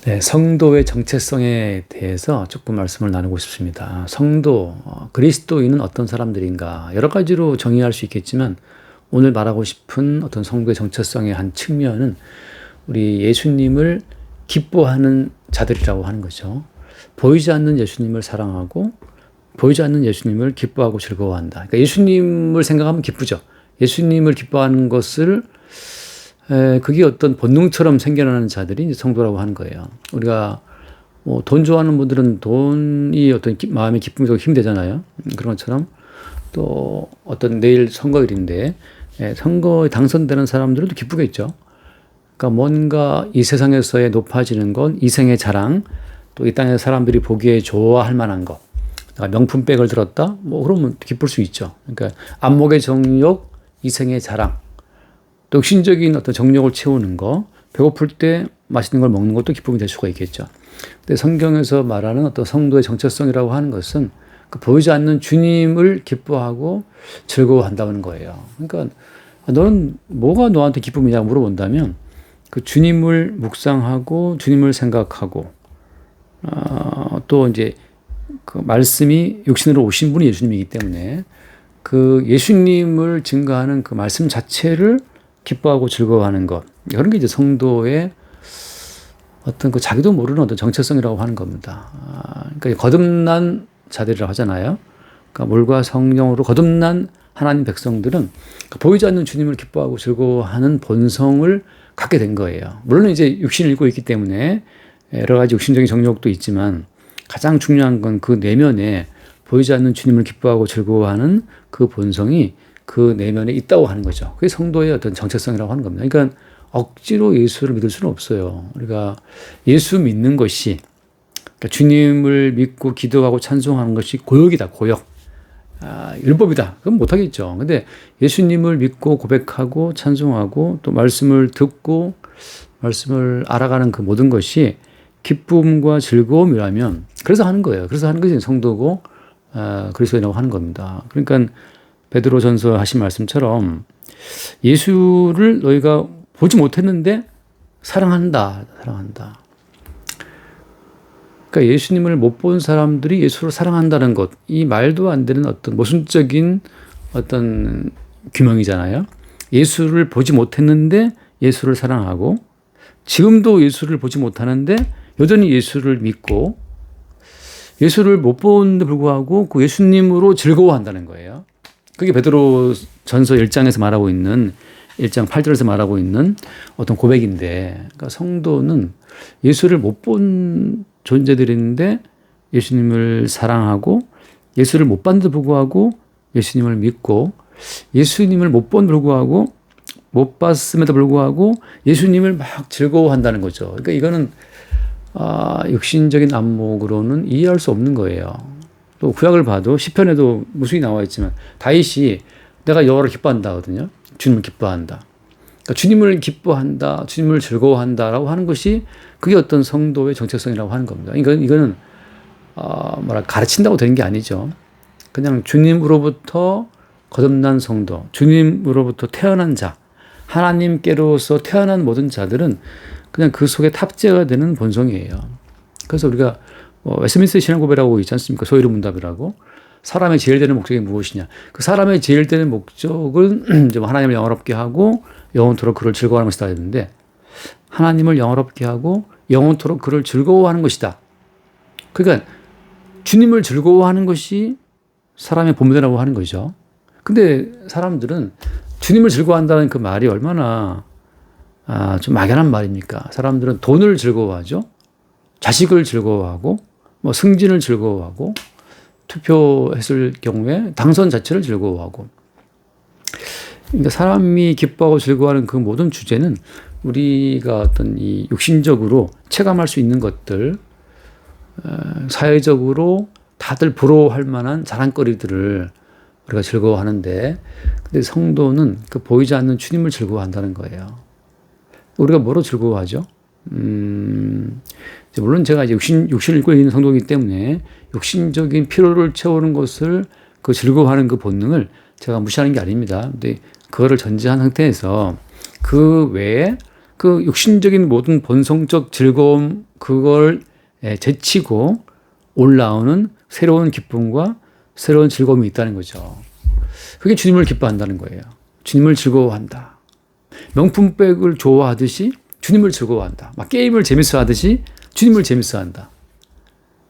네, 성도의 정체성에 대해서 조금 말씀을 나누고 싶습니다. 성도, 그리스도인은 어떤 사람들인가? 여러 가지로 정의할 수 있겠지만 오늘 말하고 싶은 어떤 성도의 정체성의 한 측면은 우리 예수님을 기뻐하는 자들이라고 하는 거죠. 보이지 않는 예수님을 사랑하고 보이지 않는 예수님을 기뻐하고 즐거워한다. 그러니까 예수님을 생각하면 기쁘죠. 예수님을 기뻐하는 것을 그게 어떤 본능처럼 생겨나는 자들이 이제 성도라고 하는 거예요. 우리가 뭐 돈 좋아하는 분들은 돈이 어떤 마음의 기쁨이 더 힘이 되잖아요. 그런 것처럼 또 어떤 내일 선거일인데 선거에 당선되는 사람들은 또 기쁘겠죠. 그러니까 뭔가 이 세상에서의 높아지는 건 이생의 자랑, 또 이 땅의 사람들이 보기에 좋아할 만한 것, 명품백을 들었다, 뭐 그러면 기쁠 수 있죠. 그러니까 안목의 정욕, 이생의 자랑. 또 육신적인 어떤 정욕을 채우는 거, 배고플 때 맛있는 걸 먹는 것도 기쁨이 될 수가 있겠죠. 근데 성경에서 말하는 어떤 성도의 정체성이라고 하는 것은 그 보이지 않는 주님을 기뻐하고 즐거워한다는 거예요. 그러니까 너는 뭐가 너한테 기쁨이냐고 물어본다면 그 주님을 묵상하고 주님을 생각하고 또 이제 그 말씀이 육신으로 오신 분이 예수님이기 때문에 그 예수님을 증거하는 그 말씀 자체를 기뻐하고 즐거워하는 것, 그런 게 이제 성도의 어떤 그 자기도 모르는 어떤 정체성이라고 하는 겁니다. 그러니까 거듭난 자들이라고 하잖아요. 그러니까 물과 성령으로 거듭난 하나님 백성들은 보이지 않는 주님을 기뻐하고 즐거워하는 본성을 갖게 된 거예요. 물론 이제 육신을 입고 있기 때문에 여러 가지 육신적인 정욕도 있지만 가장 중요한 건 그 내면에 보이지 않는 주님을 기뻐하고 즐거워하는 그 본성이 그 내면에 있다고 하는 거죠. 그게 성도의 어떤 정체성이라고 하는 겁니다. 그러니까 억지로 예수를 믿을 수는 없어요. 우리가 예수 믿는 것이, 그러니까 주님을 믿고 기도하고 찬송하는 것이 고역이다, 고역. 율법이다. 그건 못하겠죠. 근데 예수님을 믿고 고백하고 찬송하고 또 말씀을 듣고 말씀을 알아가는 그 모든 것이 기쁨과 즐거움이라면 그래서 하는 거예요. 그래서 하는 것이 성도고 그리스도인이라고 하는 겁니다. 그러니까 베드로전서 하신 말씀처럼 예수를 너희가 보지 못했는데 사랑한다. 그러니까 예수님을 못 본 사람들이 예수를 사랑한다는 것, 이 말도 안 되는 어떤 모순적인 어떤 규명이잖아요. 예수를 보지 못했는데 예수를 사랑하고 지금도 예수를 보지 못하는데 여전히 예수를 믿고 예수를 못 보는데 불구하고 그 예수님으로 즐거워한다는 거예요. 그게 베드로전서 1장에서 말하고 있는 1장 8절에서 말하고 있는 어떤 고백인데, 그러니까 성도는 예수를 못 본 존재들인데 예수님을 사랑하고 예수를 못 봤는데 불구하고 예수님을 믿고 예수님을 못 본 불구하고 못 봤음에도 불구하고 예수님을 막 즐거워한다는 거죠. 그러니까 이거는 육신적인 안목으로는 이해할 수 없는 거예요. 또 구약을 봐도 시편에도 무수히 나와 있지만 다윗이 내가 여호와를 기뻐한다 하거든요. 주님을 기뻐한다. 그러니까 주님을 기뻐한다, 주님을 즐거워한다라고 하는 것이 그게 어떤 성도의 정체성이라고 하는 겁니다. 이거는 가르친다고 되는 게 아니죠. 그냥 주님으로부터 거듭난 성도, 주님으로부터 태어난 자, 하나님께로서 태어난 모든 자들은 그냥 그 속에 탑재가 되는 본성이에요. 그래서 우리가 웨스트민스터 신앙고백이라고 있지 않습니까? 소위로 문답이라고. 사람의 제일 되는 목적이 무엇이냐? 그 사람의 제일 되는 목적은 좀 하나님을 영화롭게 하고 영원토록 그를 즐거워하는 것이다 했는데, 하나님을 영화롭게 하고 영원토록 그를 즐거워하는 것이다. 그러니까 주님을 즐거워하는 것이 사람의 본분이라고 하는 거죠. 근데 사람들은 주님을 즐거워한다는 그 말이 얼마나 좀 막연한 말입니까? 사람들은 돈을 즐거워하죠. 자식을 즐거워하고 뭐 승진을 즐거워하고 투표했을 경우에 당선 자체를 즐거워하고. 그러니까 사람이 기뻐하고 즐거워하는 그 모든 주제는 우리가 어떤 이 육신적으로 체감할 수 있는 것들, 사회적으로 다들 부러워할 만한 자랑거리들을 우리가 즐거워하는데, 근데 성도는 그 보이지 않는 주님을 즐거워한다는 거예요. 우리가 뭐로 즐거워하죠? 물론 제가 이제 육신을 입고 있는 성도이기 때문에 육신적인 피로를 채우는 것을 그 즐거워하는 그 본능을 제가 무시하는 게 아닙니다. 근데 그거를 전제한 상태에서 그 외에 그 육신적인 모든 본성적 즐거움 그걸 제치고 올라오는 새로운 기쁨과 새로운 즐거움이 있다는 거죠. 그게 주님을 기뻐한다는 거예요. 주님을 즐거워한다. 명품백을 좋아하듯이 주님을 즐거워한다. 막 게임을 재밌어 하듯이 주님을 재밌어 한다.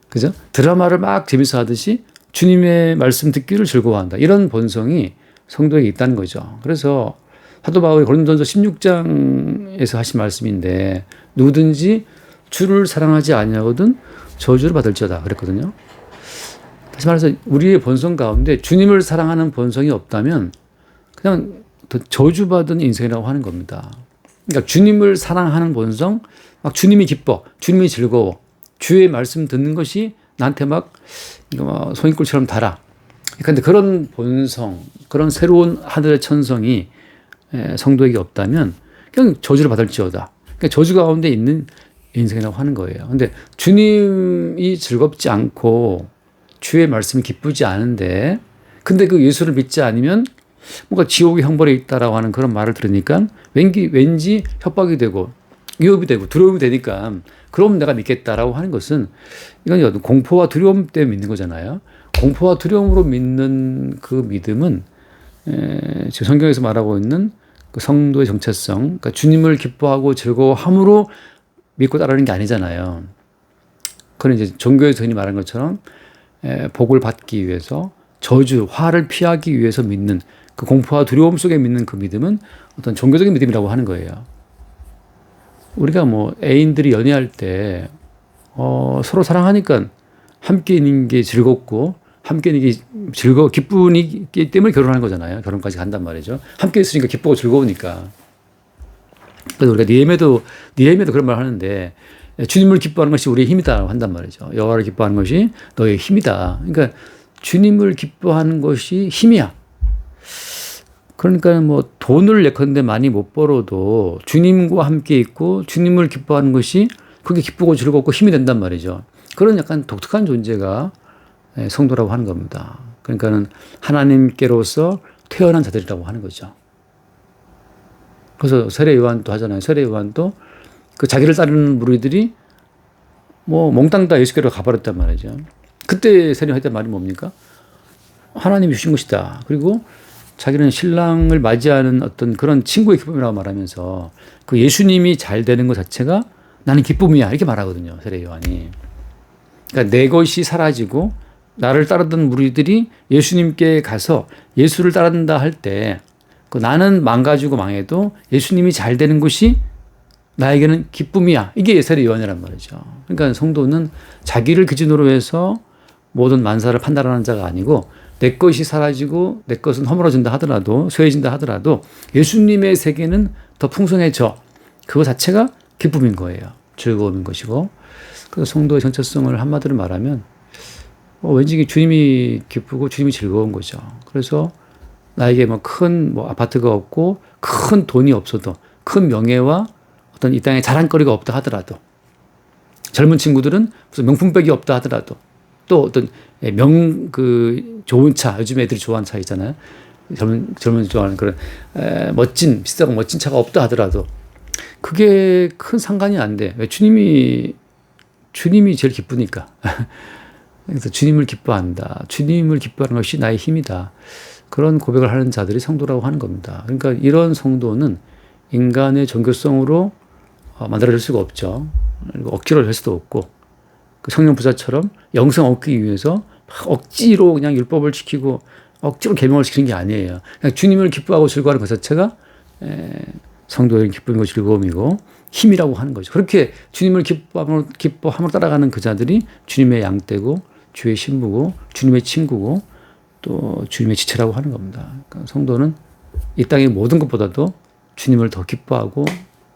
그죠? 드라마를 막 재밌어 하듯이 주님의 말씀 듣기를 즐거워한다. 이런 본성이 성도에게 있다는 거죠. 그래서 사도 바울이 고린도전서 16장에서 하신 말씀인데 누구든지 주를 사랑하지 아니하거든 저주를 받을지어다 그랬거든요. 다시 말해서 우리의 본성 가운데 주님을 사랑하는 본성이 없다면 그냥 더 저주받은 인생이라고 하는 겁니다. 그러니까 주님을 사랑하는 본성, 막 주님이 기뻐, 주님이 즐거워, 주의 말씀 듣는 것이 나한테 막 소인꿀처럼 달아. 그런데 그런 본성, 그런 새로운 하늘의 천성이 성도에게 없다면 그냥 저주를 받을지어다. 그러니까 저주 가운데 있는 인생이라고 하는 거예요. 근데 주님이 즐겁지 않고 주의 말씀이 기쁘지 않은데 근데 그 예수를 믿지 않으면 뭔가 지옥의 형벌에 있다라고 하는 그런 말을 들으니까 왠지 협박이 되고 위협이 되고 두려움이 되니까 그럼 내가 믿겠다라고 하는 것은 이건 공포와 두려움 때문에 믿는 거잖아요. 공포와 두려움으로 믿는 그 믿음은 지금 성경에서 말하고 있는 그 성도의 정체성, 그러니까 주님을 기뻐하고 즐거워함으로 믿고 따르는 게 아니잖아요. 그건 이제 종교에서 흔히 말하는 것처럼 복을 받기 위해서 저주, 화를 피하기 위해서 믿는 그 공포와 두려움 속에 믿는 그 믿음은 어떤 종교적인 믿음이라고 하는 거예요. 우리가 뭐 애인들이 연애할 때 서로 사랑하니까 함께 있는 게 즐겁고 함께 있는 게 기쁘기 때문에 결혼하는 거잖아요. 결혼까지 간단 말이죠. 함께 있으니까 기쁘고 즐거우니까. 그래서 우리가 니에미아도 그런 말 하는데 주님을 기뻐하는 것이 우리의 힘이다 한단 말이죠. 여호와를 기뻐하는 것이 너의 힘이다. 그러니까 주님을 기뻐하는 것이 힘이야. 그러니까 뭐 돈을 예컨대 많이 못 벌어도 주님과 함께 있고 주님을 기뻐하는 것이 그게 기쁘고 즐겁고 힘이 된단 말이죠. 그런 약간 독특한 존재가 성도라고 하는 겁니다. 그러니까는 하나님께로서 태어난 자들이라고 하는 거죠. 그래서 세례 요한도 하잖아요. 세례 요한도 그 자기를 따르는 무리들이 뭐 몽땅 다 예수께로 가버렸단 말이죠. 그때 세례 했던 말이 뭡니까? 하나님이 주신 것이다. 그리고 자기는 신랑을 맞이하는 어떤 그런 친구의 기쁨이라고 말하면서 그 예수님이 잘 되는 것 자체가 나는 기쁨이야. 이렇게 말하거든요. 세례 요한이. 그러니까 내 것이 사라지고 나를 따르던 무리들이 예수님께 가서 예수를 따른다 할 때 그 나는 망가지고 망해도 예수님이 잘 되는 것이 나에게는 기쁨이야. 이게 세례 요한이란 말이죠. 그러니까 성도는 자기를 기준으로 해서 모든 만사를 판단하는 자가 아니고 내 것이 사라지고 내 것은 허물어진다 하더라도 쇠해진다 하더라도 예수님의 세계는 더 풍성해져. 그거 자체가 기쁨인 거예요. 즐거움인 것이고. 그래서 성도의 정체성을 한마디로 말하면 왠지 주님이 기쁘고 주님이 즐거운 거죠. 그래서 나에게 큰 아파트가 없고 큰 돈이 없어도 큰 명예와 어떤 이 땅에 자랑거리가 없다 하더라도 젊은 친구들은 무슨 명품백이 없다 하더라도 또 어떤 좋은 차, 요즘 애들이 좋아하는 차 있잖아요. 젊은 좋아하는 그런 비싸고 멋진 차가 없다 하더라도 그게 큰 상관이 안 돼. 왜? 주님이 제일 기쁘니까. 그래서 주님을 기뻐한다. 주님을 기뻐하는 것이 나의 힘이다. 그런 고백을 하는 자들이 성도라고 하는 겁니다. 그러니까 이런 성도는 인간의 종교성으로 만들어질 수가 없죠. 억지로 할 수도 없고 그 성령 부자처럼 영성 얻기 위해서 억지로 그냥 율법을 지키고 억지로 계명을 지키는 게 아니에요. 그냥 주님을 기뻐하고 즐거워하는 것 자체가 성도의 기쁨이고 즐거움이고 힘이라고 하는 거죠. 그렇게 주님을 기뻐함으로 따라가는 그 자들이 주님의 양떼고 주의 신부고 주님의 친구고 또 주님의 지체라고 하는 겁니다. 그러니까 성도는 이 땅의 모든 것보다도 주님을 더 기뻐하고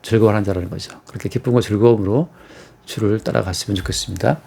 즐거워하는 자라는 거죠. 그렇게 기쁨과 즐거움으로 주를 따라갔으면 좋겠습니다.